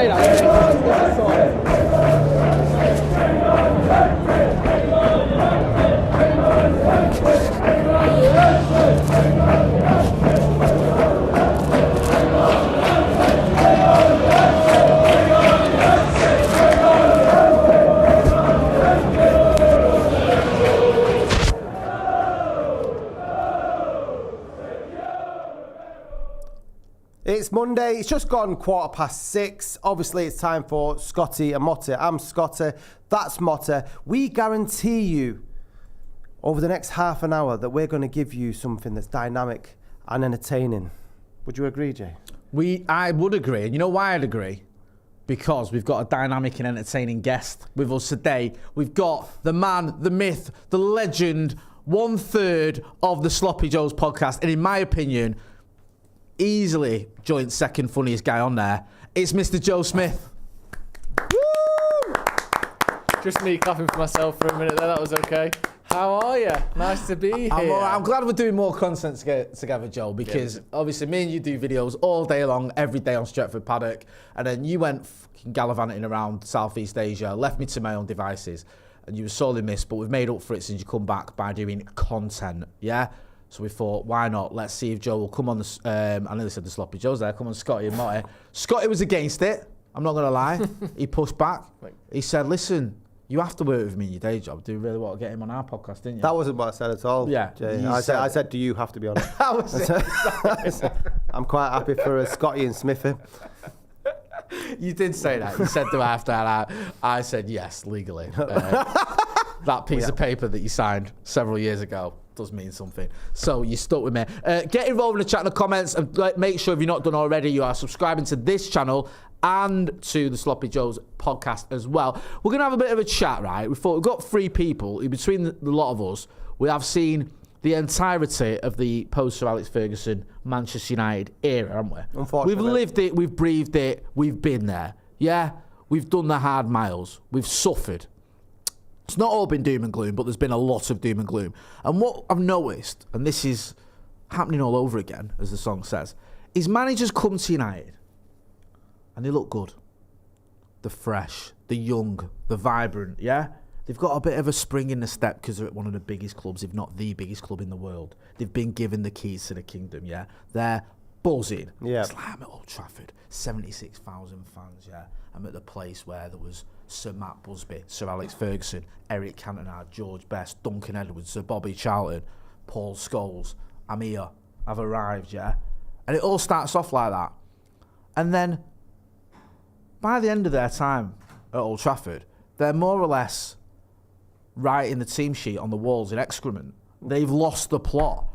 say that. It's Monday, it's just gone 6:15. Obviously, it's time for Scotty and Motty. I'm Scotty, that's Motty. We guarantee you over the next half an hour that we're going to give you something that's dynamic and entertaining. Would you agree, Jay? I would agree. And you know why I'd agree? Because we've got a dynamic and entertaining guest with us today. We've got the man, the myth, the legend, 1/3 of the Sloppy Joes podcast. And in my opinion, easily joint second funniest guy on there. It's Mr. Joe Smith. Woo! Just me clapping for myself for a minute there. That was okay. How are you? Nice to be here. I'm glad we're doing more content together, Joe, because obviously me and you do videos all day long, every day on Stretford Paddock, and then you went fucking gallivanting around Southeast Asia, left me to my own devices, and you were sorely missed, but we've made up for it since you come back by doing content, yeah? So we thought, why not? Let's see if Joe will come on the... I nearly said the Sloppy Joes there. Come on, Scotty and Motty. Scotty was against it. I'm not going to lie. He pushed back. He said, listen, you have to work with me in your day job. Do you really want to get him on our podcast, didn't you? That wasn't what I said at all, yeah, Jay. I said, do you have to be on it? That was it. I'm quite happy for Scotty and Smithy. You did say that. You said, do I have to? I said, yes, legally. That piece of paper that you signed several years ago does mean something. So you stuck with me. Get involved in the chat in the comments and make sure if you're not done already, you are subscribing to this channel and to the Sloppy Joes podcast as well. We're going to have a bit of a chat, right? We thought we've got 3 people. Between the lot of us, we have seen the entirety of the post-Sir Alex Ferguson Manchester United era, haven't we? Unfortunately. We've lived it, we've breathed it, we've been there. Yeah? We've done the hard miles. We've suffered. It's not all been doom and gloom, but there's been a lot of doom and gloom. And what I've noticed, and this is happening all over again, as the song says, is managers come to United and they look good. They're fresh, they're young, they're vibrant, yeah? They've got a bit of a spring in the step because they're at one of the biggest clubs, if not the biggest club in the world. They've been given the keys to the kingdom, yeah? They're buzzing. Yeah. It's like I'm at Old Trafford, 76,000 fans, yeah? I'm at the place where there was Sir Matt Busby, Sir Alex Ferguson, Erik Cantona, George Best, Duncan Edwards, Sir Bobby Charlton, Paul Scholes. I'm here. I've arrived, yeah? And it all starts off like that. And then, by the end of their time at Old Trafford, they're more or less writing the team sheet on the walls in excrement. They've lost the plot.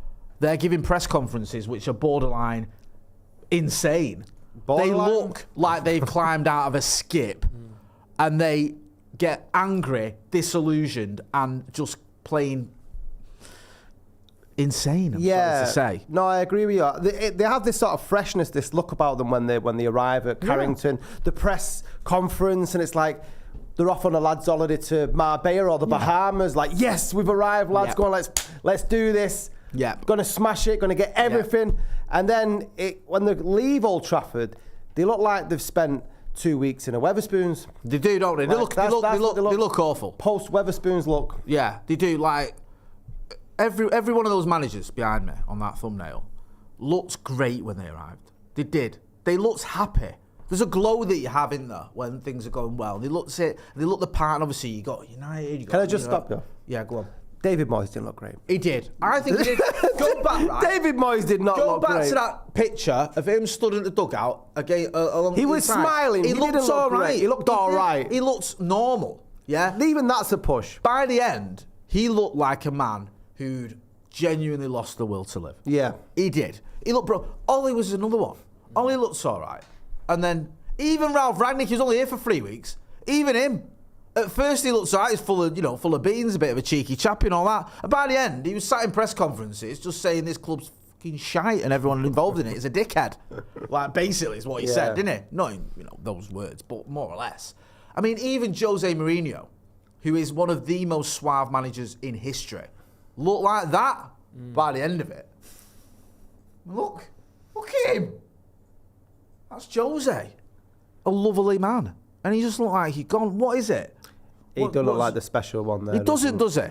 They're giving press conferences which are borderline insane. They look like they've climbed out of a skip and they get angry, disillusioned, and just plain insane, I'm sorry to say. No, I agree with you. They have this sort of freshness, this look about them when they arrive at Carrington. The press conference, and it's like they're off on a lads' holiday to Marbella or the Bahamas. Like, yes, we've arrived, lads. Go on, let's do this. Yeah, going to smash it, going to get everything. Yeah. And then when they leave Old Trafford, they look like they've spent 2 weeks in a Wetherspoons. They do, don't they? They look awful. Post Wetherspoons look. Yeah, they do. Like every one of those managers behind me on that thumbnail looked great when they arrived. They did. They looked happy. There's a glow that you have in there when things are going well. They look the part. And obviously, you got United. Can I just stop you? Yeah, go on. David Moyes didn't look great. He did. I think he did. Go back, right? David Moyes did not look great. Go back to that picture of him stood in the dugout again. He was smiling. He looked all right. He looked all right. He looked normal. Yeah. Even that's a push. By the end, he looked like a man who'd genuinely lost the will to live. Yeah. He did. He looked bro. Ollie was another one. Ollie looked all right. And then even Ralph Rangnick, who's only here for 3 weeks, even him. At first he looked alright, he's full of beans, a bit of a cheeky chap and all that. And by the end, he was sat in press conferences just saying this club's fucking shite and everyone involved in it is a dickhead. Like, basically is what he said, didn't he? Not in, those words, but more or less. I mean, even Jose Mourinho, who is one of the most suave managers in history, looked like that by the end of it. Look at him. That's Jose. a lovely man. And he just looked like he'd gone, what is it? He doesn't look like the special one there. He doesn't, does he?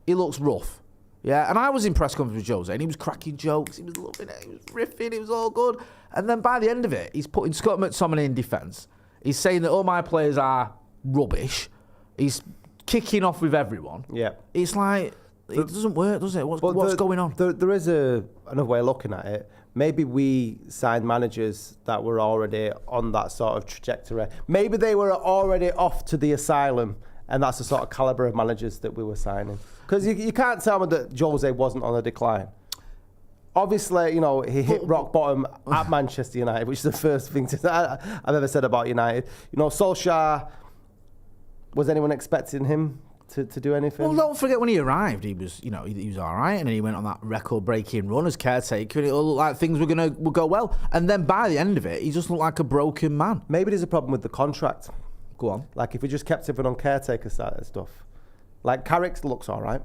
He looks rough. Yeah, and I was in press conference with Jose, and he was cracking jokes, he was loving it, he was riffing, it was all good. And then by the end of it, he's putting Scott McTominay in defence. He's saying that all my players are rubbish. He's kicking off with everyone. Yeah. It's like, it doesn't work, does it? What's going on? There is another way of looking at it. Maybe we signed managers that were already on that sort of trajectory. Maybe they were already off to the asylum, and that's the sort of calibre of managers that we were signing. Because you can't tell me that Jose wasn't on a decline. Obviously, you know, he hit rock bottom at Manchester United, which is the first thing I've ever said about United. You know, Solskjaer, was anyone expecting him to do anything? Well, don't forget when he arrived, he was all right, and then he went on that record-breaking run as caretaker, and it all looked like things would go well. And then by the end of it, he just looked like a broken man. Maybe there's a problem with the contract. Go on. Like if we just kept everyone on caretaker side of stuff. Like Carrick looks all right.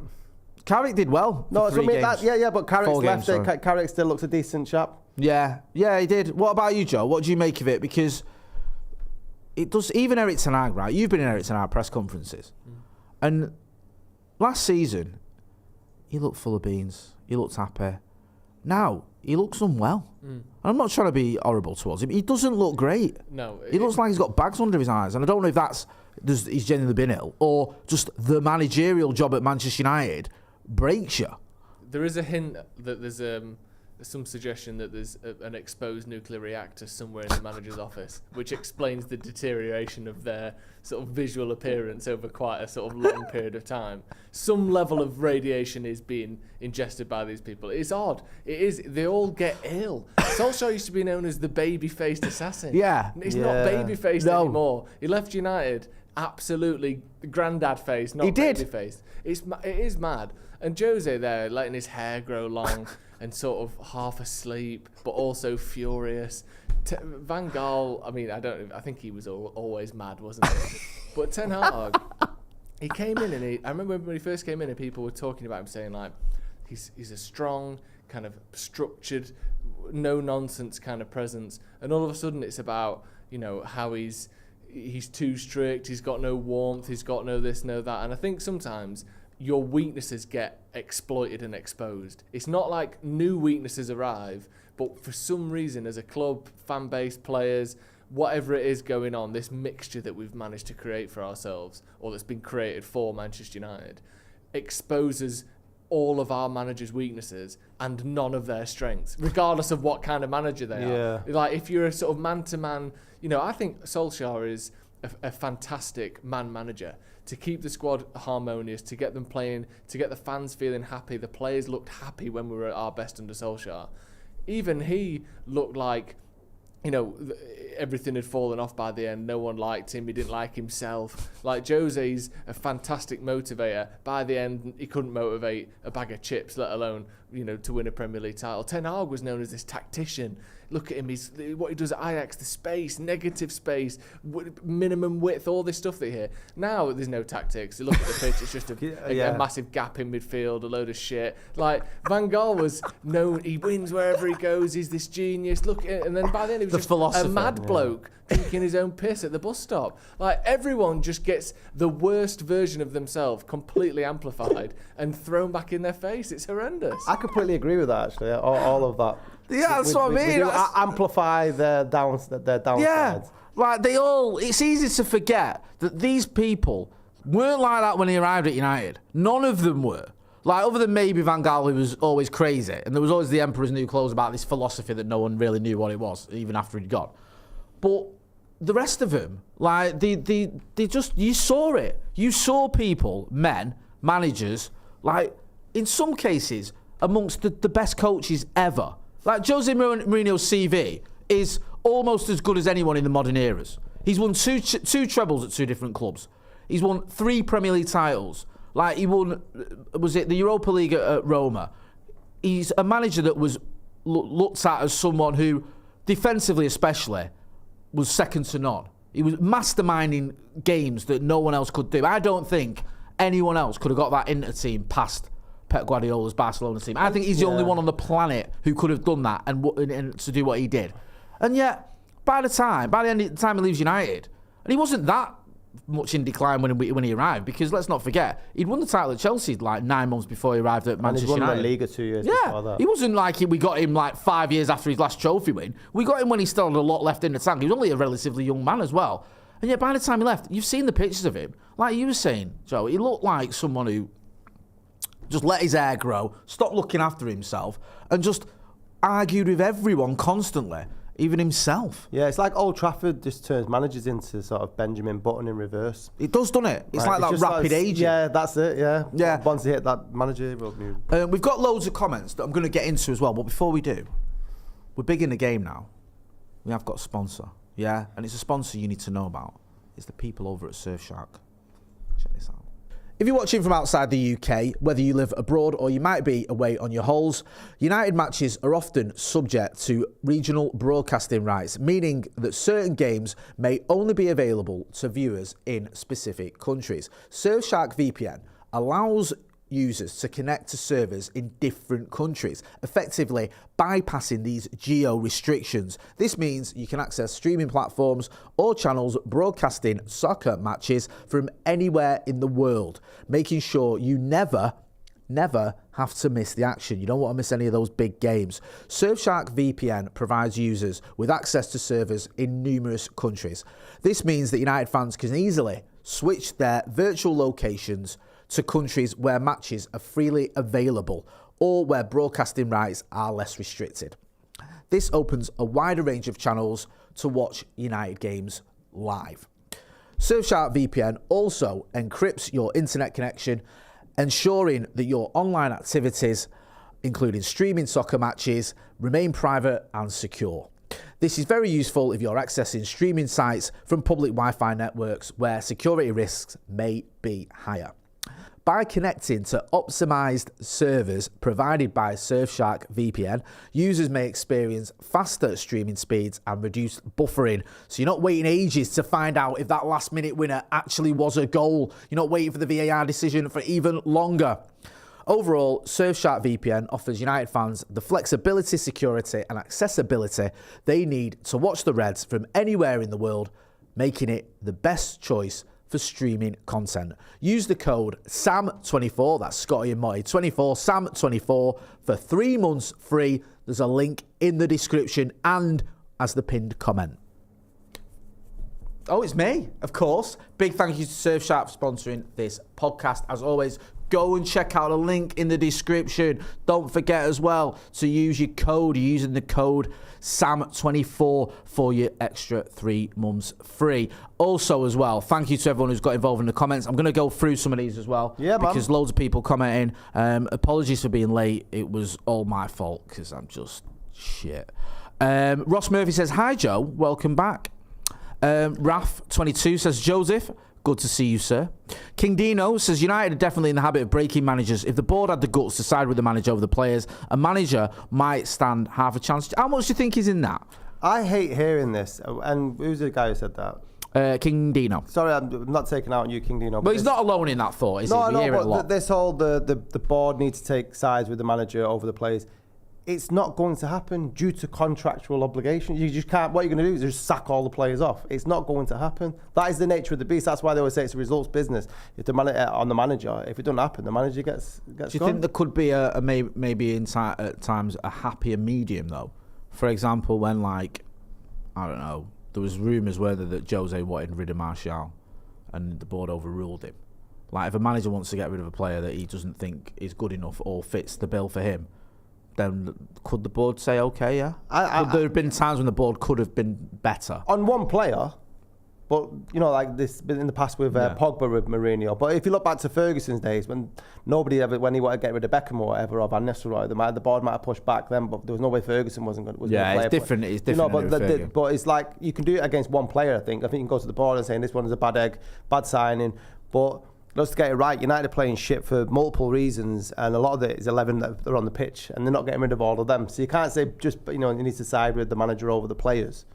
Carrick did well. No, for 3 games. But Carrick's left it. Carrick still looks a decent chap. Yeah, he did. What about you, Joe? What do you make of it? Because it does. Even Erik ten Hag, right? You've been in Erik ten Hag press conferences, and last season he looked full of beans. He looked happy. Now he looks unwell. I'm not trying to be horrible towards him. He doesn't look great. No, he looks like he's got bags under his eyes, and I don't know if he's genuinely been ill or just the managerial job at Manchester United breaks you. There is a hint that there's some suggestion that there's an exposed nuclear reactor somewhere in the manager's office, which explains the deterioration of their sort of visual appearance over quite a sort of long period of time. Some level of radiation is being ingested by these people. It's odd. It is. They all get ill. Solskjaer used to be known as the baby-faced assassin. Yeah. He's not baby-faced anymore. He left United absolutely granddad-faced, not baby-faced. It is mad. And Jose there, letting his hair grow long and sort of half asleep, but also furious. Van Gaal, I mean, I think he was always mad, wasn't he? But Ten Hag, he came in and I remember when he first came in and people were talking about him saying like, he's a strong, kind of structured, no-nonsense kind of presence. And all of a sudden it's about, you know, how he's too strict, he's got no warmth, he's got no this, no that. And I think sometimes your weaknesses get exploited and exposed. It's not like new weaknesses arrive, but for some reason as a club, fan base, players, whatever it is going on, this mixture that we've managed to create for ourselves, or that's been created for Manchester United, exposes all of our managers' weaknesses and none of their strengths, regardless of what kind of manager they are. Like if you're a sort of man-to-man, you know, I think Solskjaer is a fantastic man manager to keep the squad harmonious, to get them playing, to get the fans feeling happy. The players looked happy when we were at our best under Solskjaer. Even he looked like, you know, everything had fallen off by the end. No one liked him. He didn't like himself. Like Jose's a fantastic motivator. By the end, he couldn't motivate a bag of chips, let alone, you know, to win a Premier League title. Ten Hag was known as this tactician. Look at him. What he does at Ajax, the space, negative space, minimum width, all this stuff that you hear. Now there's no tactics. You look at the pitch, it's just a massive gap in midfield, a load of shit. Like Van Gaal was known, he wins wherever he goes, he's this genius. Look at it. And then by then he was just a mad bloke drinking his own piss at the bus stop. Like everyone just gets the worst version of themselves completely amplified and thrown back in their face. It's horrendous. I completely agree with that, actually. All of that. Yeah, that's what I mean. We do amplify their downsides. Yeah, like it's easy to forget that these people weren't like that when he arrived at United. None of them were. Like, other than maybe Van Gaal, who was always crazy, and there was always the Emperor's New Clothes about this philosophy that no one really knew what it was, even after he'd gone. But the rest of them, like, they just, you saw it. You saw people, men, managers, like, in some cases, amongst the best coaches ever. Like, Jose Mourinho's CV is almost as good as anyone in the modern eras. He's won two trebles at 2 different clubs. He's won 3 Premier League titles. Like, he won, was it the Europa League at Roma? He's a manager that was looked at as someone who, defensively especially, was second to none. He was masterminding games that no one else could do. I don't think anyone else could have got that Inter team past Pep Guardiola's Barcelona team. I think he's the only one on the planet who could have done that and to do what he did. And yet, by the end of the time he leaves United, and he wasn't that much in decline when he arrived, because let's not forget, he'd won the title at Chelsea like 9 months before he arrived at Manchester United. And he'd won the league 2 years before that. He wasn't like we got him like 5 years after his last trophy win. We got him when he still had a lot left in the tank. He was only a relatively young man as well. And yet by the time he left, you've seen the pictures of him. Like you were saying, Joe, he looked like someone who just let his hair grow, stopped looking after himself, and just argued with everyone constantly. Even himself. Yeah, it's like Old Trafford just turns managers into sort of Benjamin Button in reverse. It does, doesn't it? It's like that rapid aging. Yeah, that's it, yeah. Once they hit that managerial move. We've got loads of comments that I'm going to get into as well, but before we do, we're big in the game now. We have got a sponsor, yeah? And it's a sponsor you need to know about. It's the people over at Surfshark. Check this out. If you're watching from outside the UK, whether you live abroad or you might be away on your holes, United matches are often subject to regional broadcasting rights, meaning that certain games may only be available to viewers in specific countries. Surfshark VPN allows users to connect to servers in different countries, effectively bypassing these geo restrictions. This means you can access streaming platforms or channels broadcasting soccer matches from anywhere in the world, making sure you never have to miss the action. You don't want to miss any of those big games. Surfshark VPN provides users with access to servers in numerous countries. This means that United fans can easily switch their virtual locations to countries where matches are freely available or where broadcasting rights are less restricted. This opens a wider range of channels to watch United games live. Surfshark VPN also encrypts your internet connection, ensuring that your online activities, including streaming soccer matches, remain private and secure. This is very useful if you're accessing streaming sites from public Wi-Fi networks where security risks may be higher. By connecting to optimized servers provided by Surfshark VPN, users may experience faster streaming speeds and reduced buffering. So you're not waiting ages to find out if that last-minute winner actually was a goal. You're not waiting for the VAR decision for even longer. Overall, Surfshark VPN offers United fans the flexibility, security and accessibility they need to watch the Reds from anywhere in the world, making it the best choice for streaming content. Use the code SAM24, that's Scotty and Motty 24, SAM24 for 3 months free. There's a link in the description and as the pinned comment. Oh, it's me, of course. Big thank you to Surfshark for sponsoring this podcast. As always, go and check out the link in the description. Don't forget as well to use your code. You're using the code SAM24 for your extra 3 months free. Also as well, thank you to everyone who's got involved in the comments. I'm going to go through some of these as well. Yeah, because loads of people commenting. Apologies for being late. It was all my fault because I'm just shit. Ross Murphy says, hi Joe, welcome back. Raf22 says, Joseph, good to see you, sir. King Dino says, United are definitely in the habit of breaking managers. If the board had the guts to side with the manager over the players, a manager might stand half a chance. How much do you think is in that? I hate hearing this. And who's the guy who said that? King Dino. Sorry, I'm not taking out on you, King Dino. But he's not alone in that thought, is he? No, We hear it a but lot. this whole, the board needs to take sides with the manager over the players. It's not going to happen due to contractual obligations. You just can't, what you're going to do is just sack all the players off. It's not going to happen. That is the nature of the beast. That's why they always say it's a results business. If the on the manager, if it doesn't happen, the manager gets Do you gone. think there could be maybe at times a happier medium though? For example, when like, I don't know, there was rumours that Jose wanted rid of Martial and the board overruled him. Like if a manager wants to get rid of a player that he doesn't think is good enough or fits the bill for him, then could the board say, okay, yeah? There have been times when the board could have been better. On one player, but, you know, like this in the past with Pogba, with Mourinho. But if you look back to Ferguson's days, when he wanted to get rid of Beckham or whatever, or Van Nistelrooy, the board might have pushed back then, but there was no way Ferguson wasn't going to play. It's different. It's different. You know, but it's like, you can do it against one player, I think. I think you can go to the board and say, this one is a bad egg, bad signing. But let's get it right. United are playing shit for multiple reasons, and a lot of it is 11 that are on the pitch, and they're not getting rid of all of them. So you can't say just, you know, you need to side with the manager over the players.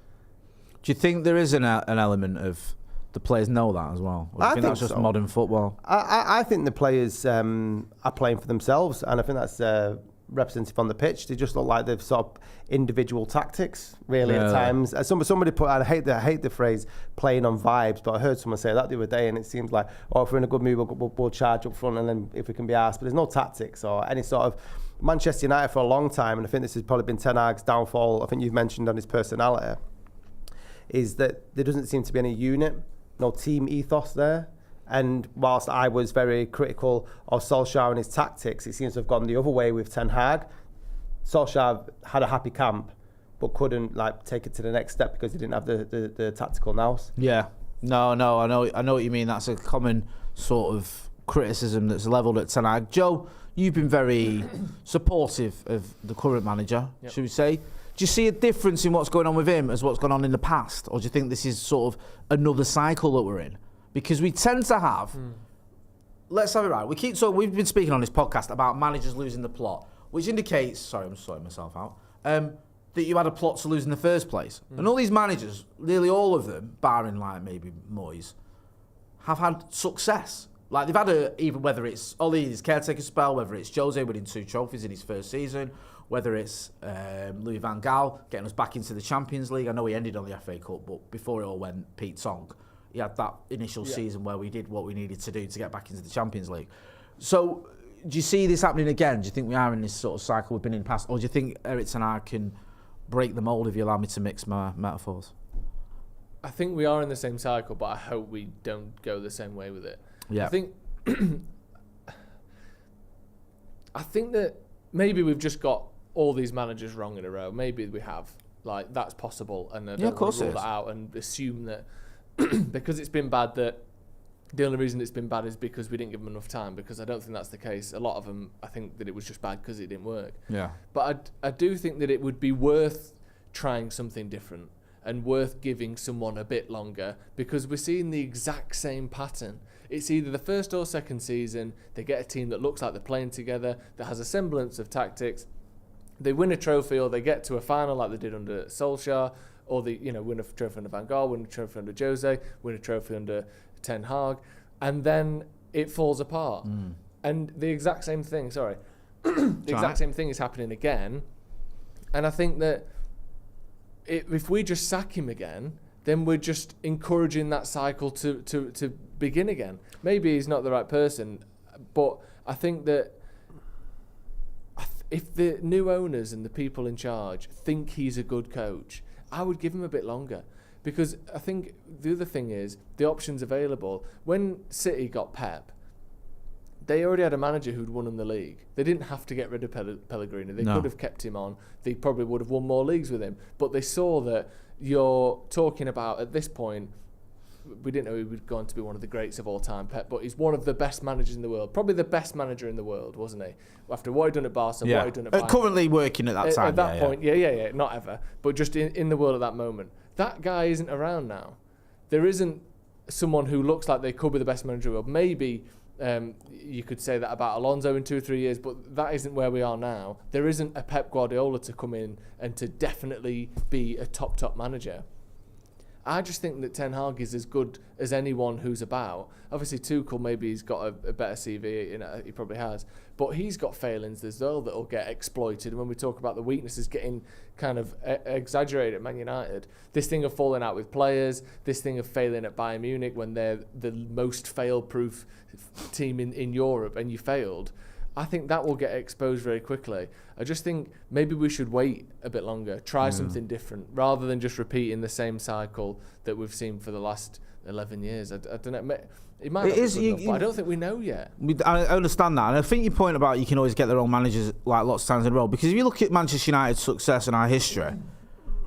Do you think there is an element of the players know that as well? Or do you think that's just modern football? I think the players are playing for themselves, and I think that's representative on the pitch. They just look like they've sort of individual tactics, really, at times. Somebody put, I hate the phrase playing on vibes, but I heard someone say that the other day, and it seems like, if we're in a good mood, we'll charge up front, and then if we can be arsed. But there's no tactics or any sort of... Manchester United for a long time, and I think this has probably been Ten Hag's downfall, I think you've mentioned on his personality, is that there doesn't seem to be any unit, no team ethos there. And whilst I was very critical of Solskjaer and his tactics, it seems to have gone the other way with Ten Hag. Solskjaer had a happy camp, but couldn't take it to the next step because he didn't have the tactical nous. Yeah, no, I know what you mean. That's a common sort of criticism that's levelled at Ten Hag. Joe, you've been very supportive of the current manager, should we say? Do you see a difference in what's going on with him as what's gone on in the past, or do you think this is sort of another cycle that we're in? Because we tend to have, let's have it right, we've been speaking on this podcast about managers losing the plot, which indicates, sorry, I'm sorting myself out, that you had a plot to lose in the first place. And all these managers, nearly all of them, barring maybe Moyes, have had success. They've had even whether it's Ollie's caretaker spell, whether it's Jose winning 2 trophies in his first season, whether it's Louis van Gaal getting us back into the Champions League. I know he ended on the FA Cup, but before it all went Pete Tong, he had that initial season where we did what we needed to do to get back into the Champions League. So, do you see this happening again? Do you think we are in this sort of cycle we've been in the past? Or do you think Erik Ten Hag can break the mould, if you allow me to mix my metaphors? I think we are in the same cycle, but I hope we don't go the same way with it. Yeah. I think that maybe we've just got all these managers wrong in a row. Maybe we have. That's possible. And I don't want to rule that out and assume that because it's been bad, that the only reason it's been bad is because we didn't give them enough time, because I don't think that's the case. A lot of them, I think that it was just bad because it didn't work. Yeah. But I do think that it would be worth trying something different and worth giving someone a bit longer, because we're seeing the exact same pattern. It's either the first or second season, they get a team that looks like they're playing together, that has a semblance of tactics, they win a trophy or they get to a final like they did under Solskjaer, or they win a trophy under Van Gaal, win a trophy under Jose, win a trophy under Ten Hag, and then it falls apart. And the exact same thing, same thing is happening again. And I think that if we just sack him again, then we're just encouraging that cycle to begin again. Maybe he's not the right person, but I think that if the new owners and the people in charge think he's a good coach, I would give him a bit longer. Because I think the other thing is the options available. When City got Pep, they already had a manager who'd won them the league. They didn't have to get rid of Pellegrini. They could have kept him on. They probably would have won more leagues with him. But they saw that you're talking about, at this point, we didn't know he was going to be one of the greats of all time, Pep, but he's one of the best managers in the world. Probably the best manager in the world, wasn't he? After what he'd done at Barca, what he'd done at Bayern. Currently working at that time. At that point, not ever. But just in the world at that moment. That guy isn't around now. There isn't someone who looks like they could be the best manager in the world. Maybe you could say that about Alonso in 2 or 3 years, but that isn't where we are now. There isn't a Pep Guardiola to come in and to definitely be a top manager. I just think that Ten Hag is as good as anyone who's about. Obviously, Tuchel, maybe he's got a better CV, he probably has. But he's got failings as well that will get exploited. And when we talk about the weaknesses getting kind of exaggerated at Man United, this thing of falling out with players, this thing of failing at Bayern Munich when they're the most fail-proof team in Europe and you failed, I think that will get exposed very quickly. I just think maybe we should wait a bit longer, try something different, rather than just repeating the same cycle that we've seen for the last 11 years. I don't know. It might not be good enough, but I don't think we know yet. I understand that, and I think your point about you can always get their own managers lots of times in a row, because if you look at Manchester United's success in our history,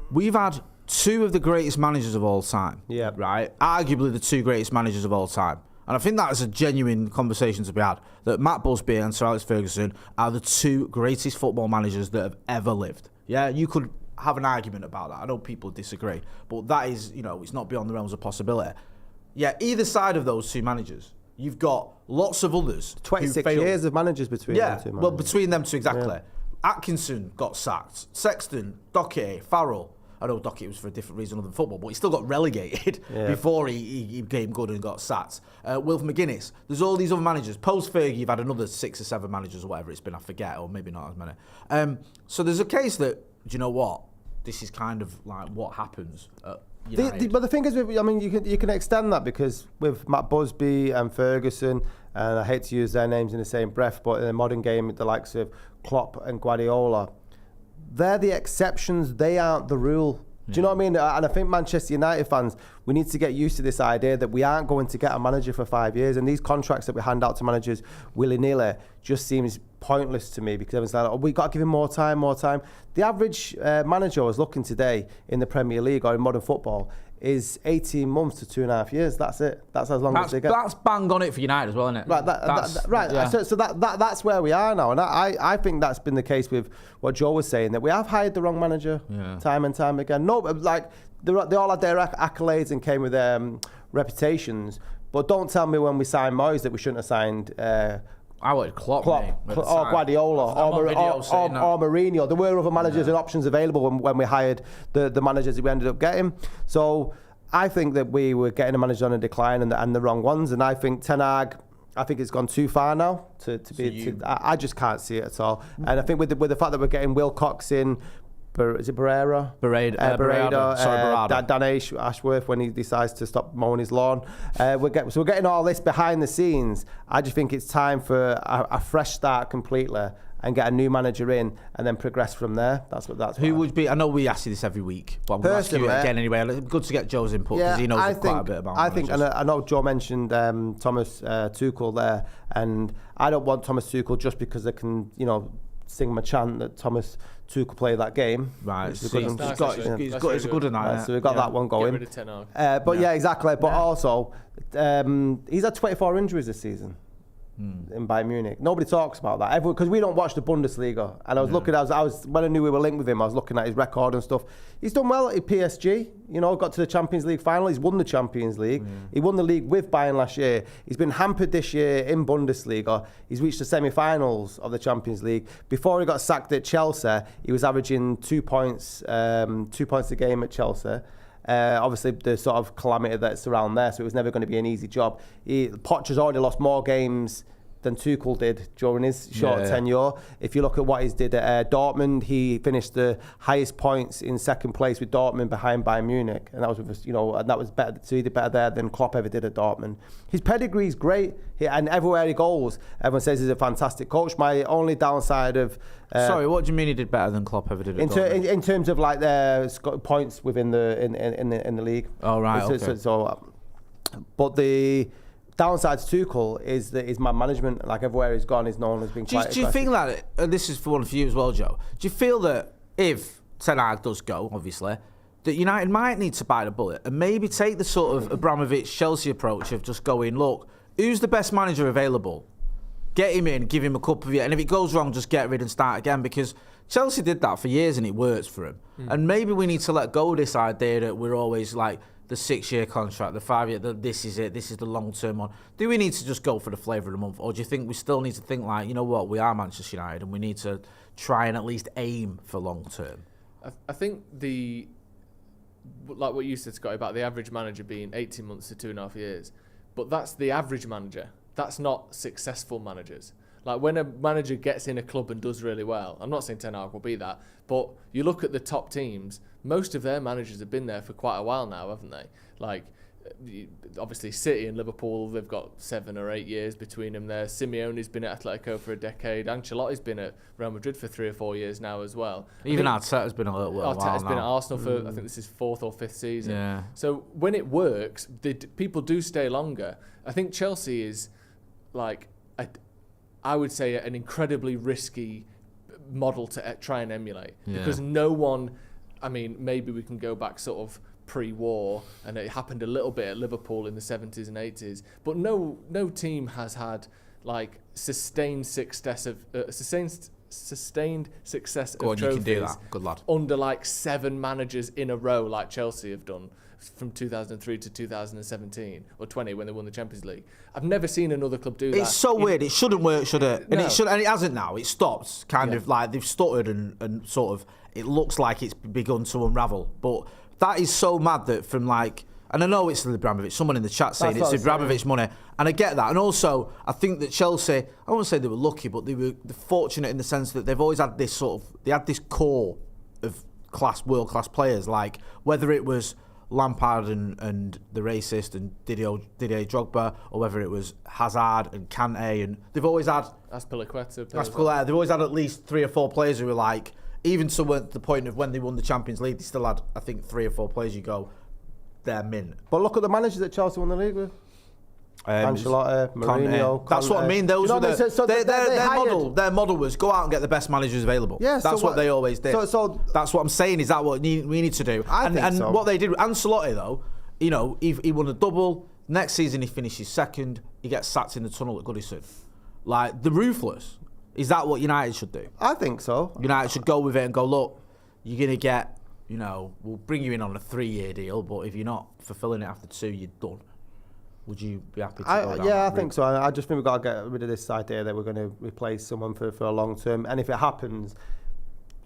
we've had 2 of the greatest managers of all time. Yeah. Right? Arguably the 2 greatest managers of all time. And I think that is a genuine conversation to be had, that Matt Busby and Sir Alex Ferguson are the 2 greatest football managers that have ever lived. Yeah, you could have an argument about that. I know people disagree, but that is, it's not beyond the realms of possibility. Yeah, either side of those 2 managers, you've got lots of others. 26 years of managers between them 2 managers. Well, between them 2, exactly. Yeah. Atkinson got sacked. Sexton, Doherty, Farrell. I know Dockett was for a different reason other than football, but he still got relegated before he became good and got sacked. Wilf McGuinness, there's all these other managers. Post-Fergie, you've had another 6 or 7 managers or whatever it's been, I forget, or maybe not as many. So there's a case that, do you know what? This is kind of like what happens at United. But the thing is, I mean, you can extend that because with Matt Busby and Ferguson, and I hate to use their names in the same breath, but in the modern game, the likes of Klopp and Guardiola, they're the exceptions, they aren't the rule. Do you know what I mean? And I think Manchester United fans, we need to get used to this idea that we aren't going to get a manager for 5 years, and these contracts that we hand out to managers willy-nilly just seems pointless to me because everyone's like, oh, we've got to give him more time. The average manager I was looking today in the Premier League or in modern football is 18 months to 2.5 years. That's it. That's as long as they get. That's bang on it for United as well, isn't it? Right. Yeah. So that's where we are now. And I think that's been the case with what Joe was saying, that we have hired the wrong manager time and time again. No, like they all had their accolades and came with reputations. But don't tell me when we signed Moyes that we shouldn't have signed I wanted Klopp or Guardiola or Mourinho. There were other managers and options available when we hired the managers that we ended up getting. So I think that we were getting a manager on a decline and the wrong ones. And I think Ten Hag, I think it's gone too far now I just can't see it at all. And I think with the fact that we're getting Wilcox in, is it Barrera? Berada. Dan Ashworth when he decides to stop mowing his lawn. We're getting all this behind the scenes. I just think it's time for a fresh start completely and get a new manager in and then progress from there. Who would be? I know we ask you this every week, but I'm going to ask you it again anyway. Good to get Joe's input because he knows quite a bit about managers. And I know Joe mentioned Thomas Tuchel there, and I don't want Thomas Tuchel just because they can, sing him a chant that Thomas Tuchel played that game. Right, it's a good one. Right, so we've got that one going. Get rid of Ten Hag. But exactly. But also, he's had 24 injuries this season in Bayern Munich. Nobody talks about that because we don't watch the Bundesliga. And I was looking, I was when I knew we were linked with him, I was looking at his record and stuff. He's done well at PSG. Got to the Champions League final. He's won the Champions League. He won the league with Bayern last year. He's been hampered this year in Bundesliga. He's reached the semi-finals of the Champions League. Before he got sacked at Chelsea, he was averaging 2 points a game at Chelsea. Obviously, the sort of calamity that's around there, so it was never going to be an easy job. Poch has already lost more games than Tuchel did during his short tenure. If you look at what he did at Dortmund, he finished the highest points in second place with Dortmund behind Bayern Munich, and that was with and that was better. So he did better there than Klopp ever did at Dortmund. His pedigree is great, and everywhere he goes, everyone says he's a fantastic coach. My only downside of sorry, what do you mean he did better than Klopp ever did at Dortmund? In terms of like their points within in the league. Oh right, but the downside to Tuchel is that his man management, like everywhere he's gone, is known as being quite aggressive. Do you think that, and this is for one for you as well, Joe, do you feel that if Ten Hag does go, obviously, that United might need to bite the bullet and maybe take the sort of Abramovich-Chelsea approach of just going, look, who's the best manager available? Get him in, give him a couple of years, and if it goes wrong, just get rid and start again, because Chelsea did that for years and it works for him. And maybe we need to let go of this idea that we're always like, the 6-year contract, the 5-year, this is it, this is the long-term one. Do we need to just go for the flavour of the month? Or do you think we still need to think like, you know what, we are Manchester United and we need to try and at least aim for long-term? I think like what you said, Scotty, about the average manager being 18 months to 2.5 years, but that's the average manager. That's not successful managers. Like when a manager gets in a club and does really well, I'm not saying Ten Hag will be that, but you look at the top teams, most of their managers have been there for quite a while now, haven't they? Like, obviously City and Liverpool, they've got 7 or 8 years between them there. Simeone's been at Atletico for a decade. Ancelotti's been at Real Madrid for 3 or 4 years now as well. Even Arteta's been a little while now. Arteta's been at Arsenal for, I think this is 4th or 5th season. Yeah. So when it works, people do stay longer. I think Chelsea is like, I would say, an incredibly risky model to try and emulate because no one, I mean, maybe we can go back sort of pre-war, and it happened a little bit at Liverpool in the 70s and 80s, but no team has had like sustained success sustained success Go of on, trophies. you can do that. Good lad. Under like 7 managers in a row, like Chelsea have done from 2003 to 2017 or 20 when they won the Champions League. I've never seen another club do that. It's so weird. It shouldn't work, should it? And No. and it hasn't now. It stopped. Kind of like they've stuttered and sort of. It looks like it's begun to unravel. But that is so mad that from like. And I know it's Abramovich. Someone in the chat saying it's Abramovich money, and I get that. And also, I think that Chelsea. I won't say they were lucky, but they were fortunate in the sense that they've always had this sort of. They had this core of world class players. Like whether it was Lampard and the racist and Didier Drogba, or whether it was Hazard and Kante, and they've always had. Azpilicueta. They've always had at least 3 or 4 players who were like. Even to the point of when they won the Champions League, they still had, I think, 3 or 4 players you go. They're mint. But look at the managers that Chelsea won the league with. Ancelotti, Mourinho. That's what I mean. Those were their model was go out and get the best managers available. Yeah, that's what they always did. So that's what I'm saying. Is that what we need to do? I think so. What they did with Ancelotti, though, you know, he won a double. Next season he finishes second. He gets sacked in the tunnel at Goodison. Like the ruthless. Is that what United should do? I think so. United should go with it and go, look, you're going to get, you know, we'll bring you in on a 3-year deal, but if you're not fulfilling it after 2, you're done. Would you be happy to go down that I route? think so. I just think we've got to get rid of this idea that we're going to replace someone for a long term. And if it happens,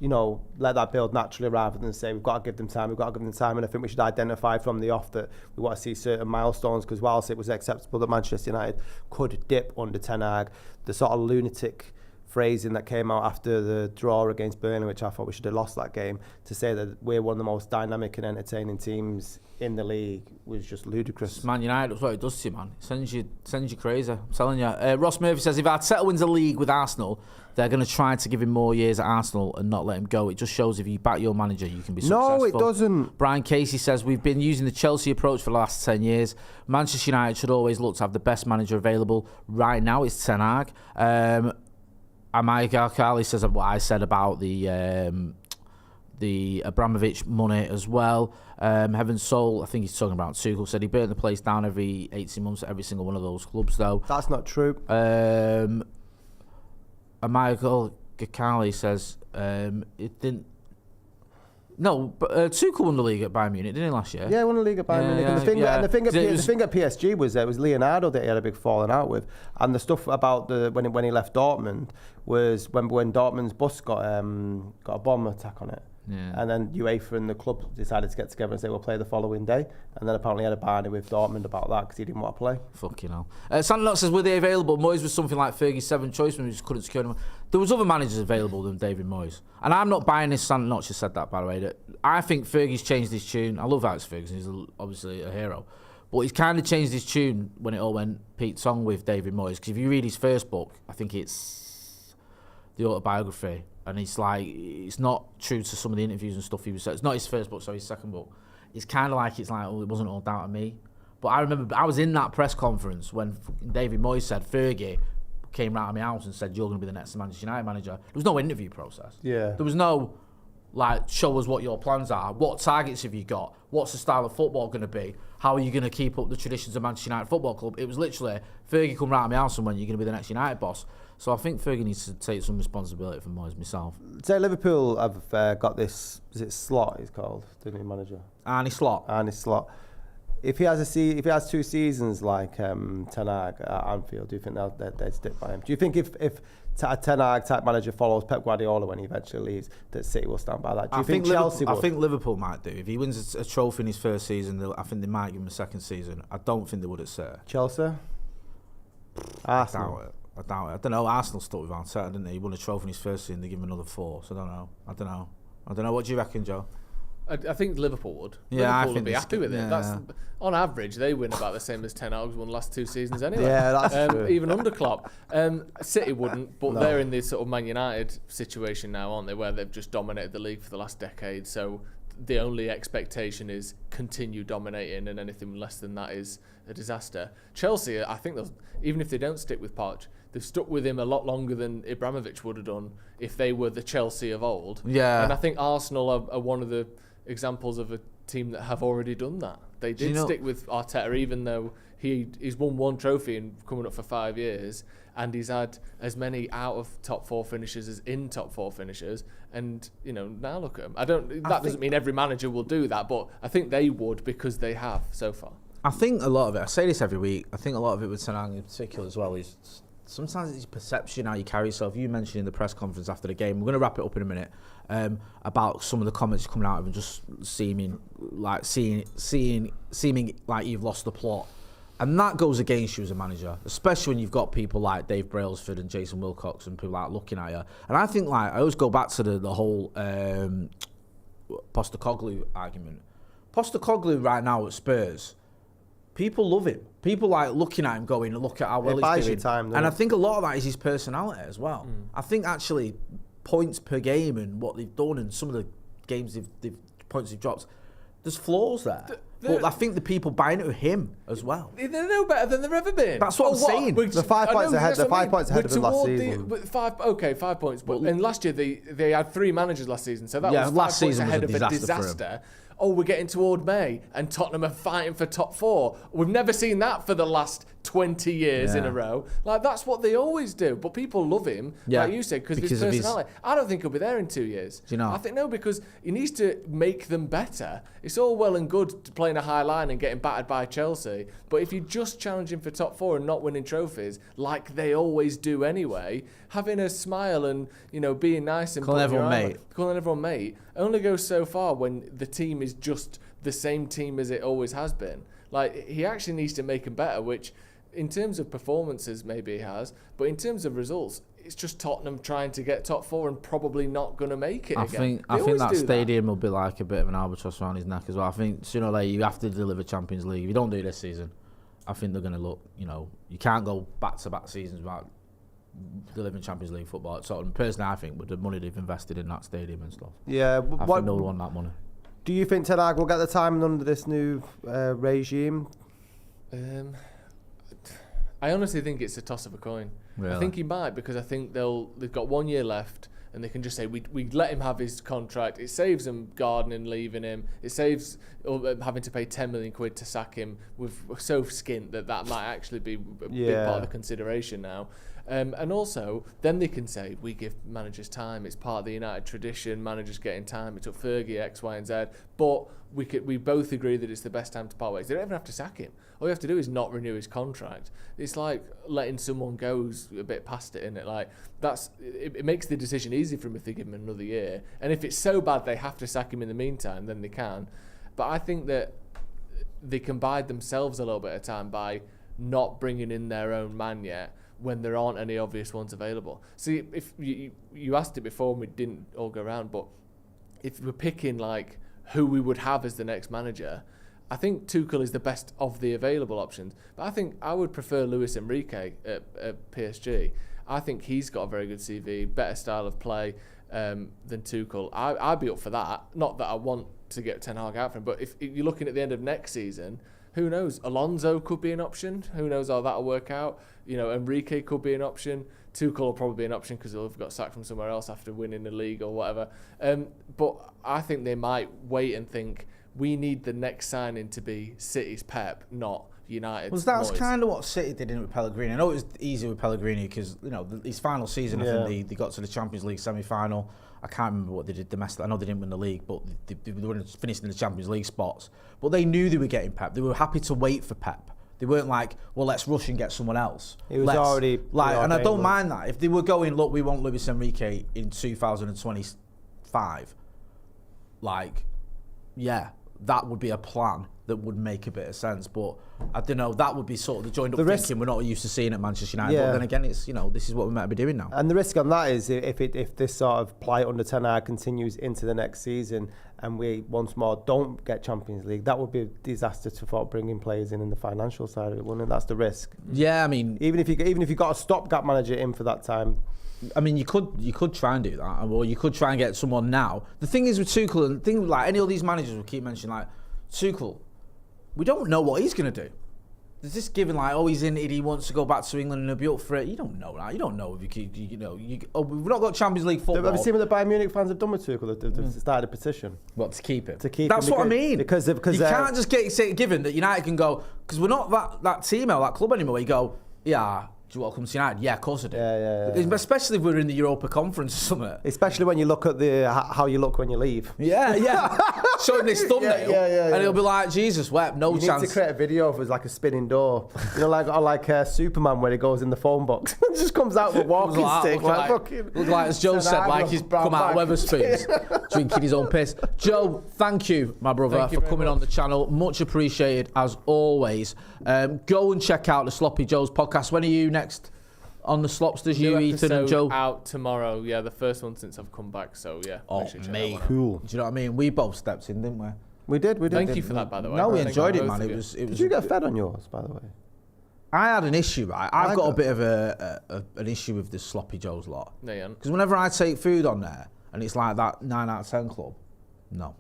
you know, let that build naturally rather than say we've got to give them time, And I think we should identify from the off that we want to see certain milestones, because whilst it was acceptable that Manchester United could dip under Ten Hag, the sort of lunatic phrasing that came out after the draw against Burnley, which I thought we should have lost that game, to say that we're one of the most dynamic and entertaining teams in the league was just ludicrous. Man United, that's what it does to you, man. It sends you crazy. I'm telling you. Ross Murphy says if Arteta wins a league with Arsenal, they're going to try to give him more years at Arsenal and not let him go. It just shows if you back your manager, you can be successful. No, it doesn't. Brian Casey says we've been using the Chelsea approach for the last 10 years. Manchester United should always look to have the best manager available. Right now, it's Ten Hag. Amaya Garkali says what I said about the Abramovich money as well. Heaven Soul, I think he's talking about Tuchel, said he burnt the place down every 18 months at every single one of those clubs, though. That's not true. Amaya Garkali says it didn't. No, but Tuchel won the league at Bayern Munich, didn't he, last year? Yeah, he won the league at Bayern Munich. And the thing at PSG was it was Leonardo that he had a big falling out with, and the stuff about when he left Dortmund was when Dortmund's bus got a bomb attack on it. Yeah. And then UEFA and the club decided to get together and say we'll play the following day, and then apparently had a barney with Dortmund about that because he didn't want to play. Fucking hell. Sandlot says, were they available? Moyes was something like Fergie's 7th choice when he just couldn't secure them. There was other managers available than David Moyes. And I'm not buying this. Sandlot just said that, by the way. That I think Fergie's changed his tune. I love Alex Ferguson. He's obviously a hero. But he's kind of changed his tune when it all went Pete Tong with David Moyes. Because if you read his first book, I think it's the autobiography. And it's like, it's not true to some of the interviews and stuff he was saying. It's not his first book, sorry, his second book. It's kind of like, it wasn't all down to me. But I remember, I was in that press conference when David Moyes said, Fergie came round to my house and said, you're going to be the next Manchester United manager. There was no interview process. Yeah. There was no, like, show us what your plans are. What targets have you got? What's the style of football going to be? How are you going to keep up the traditions of Manchester United Football Club? It was literally, Fergie come round to my house and went, you're going to be the next United boss. So I think Fergie needs to take some responsibility for Moyes myself. Say Liverpool have got this, is it Slot he's called, the new manager? Arne Slot. If he has 2 seasons like Ten Hag at Anfield, do you think they'd stick by him? Do you think if a Ten Hag type manager follows Pep Guardiola when he eventually leaves, that City will stand by that? Do you think Chelsea would? I think Liverpool might do. If he wins a trophy in his first season, I think they might give him a second season. I don't think they would at City. Chelsea? Arsenal? I doubt it. I don't know. Arsenal stuck with Arteta, didn't they? He won a trophy in his first season. They give him another 4. So I don't know. What do you reckon, Joe? I think Liverpool would. Yeah, Liverpool would be happy with it. That's, on average, they win about the same as Ten Hag's won the last 2 seasons anyway. Yeah, that's true. Even under Klopp. City wouldn't, but they're in this sort of Man United situation now, aren't they, where they've just dominated the league for the last decade. So the only expectation is continue dominating, and anything less than that is a disaster. Chelsea, I think even if they don't stick with Poch, they've stuck with him a lot longer than Abramovich would have done if they were the Chelsea of old. Yeah. And I think Arsenal are one of the examples of a team that have already done that. They did stick with Arteta, even though he's won one trophy and coming up for 5 years, and he's had as many out of top 4 finishes as in top 4 finishes. And now look at him. That doesn't mean every manager will do that, but I think they would because they have so far. I think a lot of it. I say this every week. I think a lot of it with Ten Hag in particular as well is sometimes it's perception, how you carry yourself. You mentioned in the press conference after the game, we're going to wrap it up in a minute, about some of the comments coming out of him just seeming like you've lost the plot. And that goes against you as a manager, especially when you've got people like Dave Brailsford and Jason Wilcox and people like looking at you. And I think I always go back to the whole Postecoglou argument. Postecoglou right now at Spurs, people love him. People like looking at him going, look at how well he's doing. Time, and I think a lot of that is his personality as well. I think actually points per game and what they've done and some of the games points they've dropped, there's flaws there. But I think the people buying it with him as well. They're no better than they've ever been. That's what I'm saying. The 5 points ahead. The 5 points ahead of them last season. 5 points. But and last year they had 3 managers last season, so that was 5 last points season ahead was of a disaster. Oh, we're getting toward May, and Tottenham are fighting for top 4. We've never seen that for the last 20 years in a row. Like, that's what they always do. But people love him, like you said, because of his personality. I don't think he'll be there in 2 years. Do you know? I think no, because he needs to make them better. It's all well and good playing a high line and getting battered by Chelsea, but if you're just challenging for top 4 and not winning trophies, like they always do anyway, having a smile and being nice and calling everyone mate only goes so far when the team is just the same team as it always has been. Like, he actually needs to make them better, which in terms of performances maybe he has, but in terms of results, it's just Tottenham trying to get top 4 and probably not going to make it again. I think that stadium will be like a bit of an albatross around his neck as well. I think sooner or later you have to deliver Champions League. If you don't do it this season, I think they're going to look, you can't go back-to-back seasons without delivering Champions League football. So personally, I think with the money they've invested in that stadium and stuff, I think they'll want that money. Do you think Ten Hag will get the time under this new regime? I honestly think it's a toss of a coin. Really? I think he might, because I think they've got 1 year left and they can just say we let him have his contract. It saves them gardening, leaving him. It saves having to pay 10 million quid to sack him. We're so skint that might actually be a big part of the consideration now. And also, then they can say, we give managers time. It's part of the United tradition. Managers getting time. It took Fergie X, Y, and Z. But we both agree that it's the best time to part ways. They don't even have to sack him. All you have to do is not renew his contract. It's like letting someone go who's a bit past it, isn't it? Like, it makes the decision easy for him if they give him another year. And if it's so bad they have to sack him in the meantime, then they can. But I think that they can bide themselves a little bit of time by not bringing in their own man yet, when there aren't any obvious ones available. See, if you asked it before and we didn't all go around, but if we're picking like who we would have as the next manager, I think Tuchel is the best of the available options. But I think I would prefer Luis Enrique at PSG. I think he's got a very good CV, better style of play than Tuchel. I'd be up for that. Not that I want to get Ten Hag out for him, but if you're looking at the end of next season, who knows? Alonso could be an option. Who knows how that'll work out? Enrique could be an option. Tuchel will probably be an option because he'll have got sacked from somewhere else after winning the league or whatever. But I think they might wait and think, we need the next signing to be City's Pep, not United's. Well, that's kind of what City did with Pellegrini. I know it was easy with Pellegrini because his final season, I think they got to the Champions League semi-final. I can't remember what they did domestically. I know they didn't win the league, but they were finished in the Champions League spots. But they knew they were getting Pep. They were happy to wait for Pep. They weren't like, well, let's rush and get someone else. It was already and I don't mind that. If they were going, look, we want Luis Enrique in 2025, that would be a plan that would make a bit of sense. But I don't know, that would be sort of the joined up thinking we're not used to seeing at Manchester United. But then again, it's this is what we might be doing now. And the risk on that is if this sort of plight under Ten Hag continues into the next season and we once more don't get Champions League, that would be a disaster to bringing players in the financial side of it, wouldn't it? That's the risk. Yeah, I mean, even if you got a stopgap manager in for that time. I mean, you could try and do that, or you could try and get someone now. The thing is with Tuchel, and things like any of these managers we keep mentioning, like Tuchel, we don't know what he's going to do. There's this given like, oh, he's hinted he wants to go back to England and he'll be up for it. You don't know that. You don't know if you know. We've not got Champions League football. Have you seen what the Bayern Munich fans have done with Tuchel? They've started a petition. What, to keep him? To keep That's him what I mean. Because you can't just get given that United can go, because we're not that team or that club anymore. Where you go, yeah. Do you want to come to United? Yeah, of course I do. Yeah. Especially if we're in the Europa Conference or something. Especially when you look at how you look when you leave. Yeah. Showing this thumbnail. Yeah. And he'll be like, Jesus wept, no you chance. Need to create a video of us like a spinning door. You know, like Superman where he goes in the phone box. Just comes out with a walking stick. Look like, as Joe said, like he's come out of Weatherspoons, drinking his own piss. Joe, thank you, my brother, for coming on the channel. Much appreciated, as always. Go and check out the Sloppy Joe's podcast. When are you next on the Slopsters? You, Ethan and Joe? Out tomorrow. Yeah, the first one since I've come back. So yeah. Oh, mate, cool. Do you know what I mean? We both stepped in, didn't we? We did. Thank you for that, by the way. No, we enjoyed it, man. It was. Did you get fed on yours, by the way? I had an issue, right? I've got a bit of an issue with the Sloppy Joe's lot. No, yeah. Because whenever I take food on there and it's like that 9 out of 10 club, no,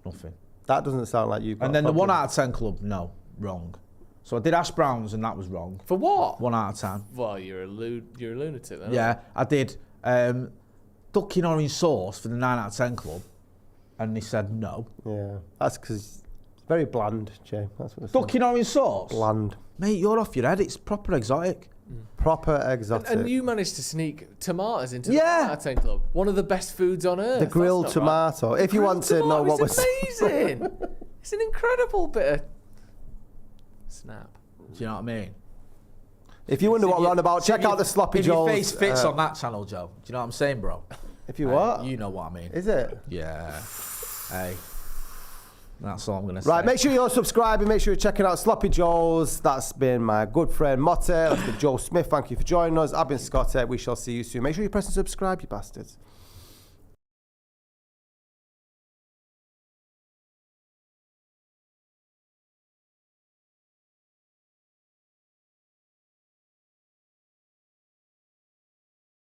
nothing. That doesn't sound like you. And then the 1 out of 10 club, no, wrong. So I did hash browns and that was wrong. For what? 1 out of 10. Well, you're a lunatic then. Yeah, I did duck in orange sauce for the 9 out of 10 club, and they said no. Yeah, that's because it's very bland, Jay. That's what duck in orange sauce? Bland. Mate, you're off your head. It's proper exotic. Proper exotic. And you managed to sneak tomatoes into the 1 out of 10 club. One of the best foods on earth. The grilled tomato. Right. If you want to know what was amazing. It's an incredible bit of snap. Do you know what I mean? If you wonder what we're on about, check out the Sloppy Joe's. Your face fits on that channel, Joe. Do you know what I'm saying, bro? If you what? You know what I mean. Is it? Yeah. Hey. That's all I'm going to say. Right, make sure you're subscribing. Make sure you're checking out Sloppy Joe's. That's been my good friend Motty. That's been Joe Smith. Thank you for joining us. I've been Scotty. We shall see you soon. Make sure you press and subscribe, you bastards.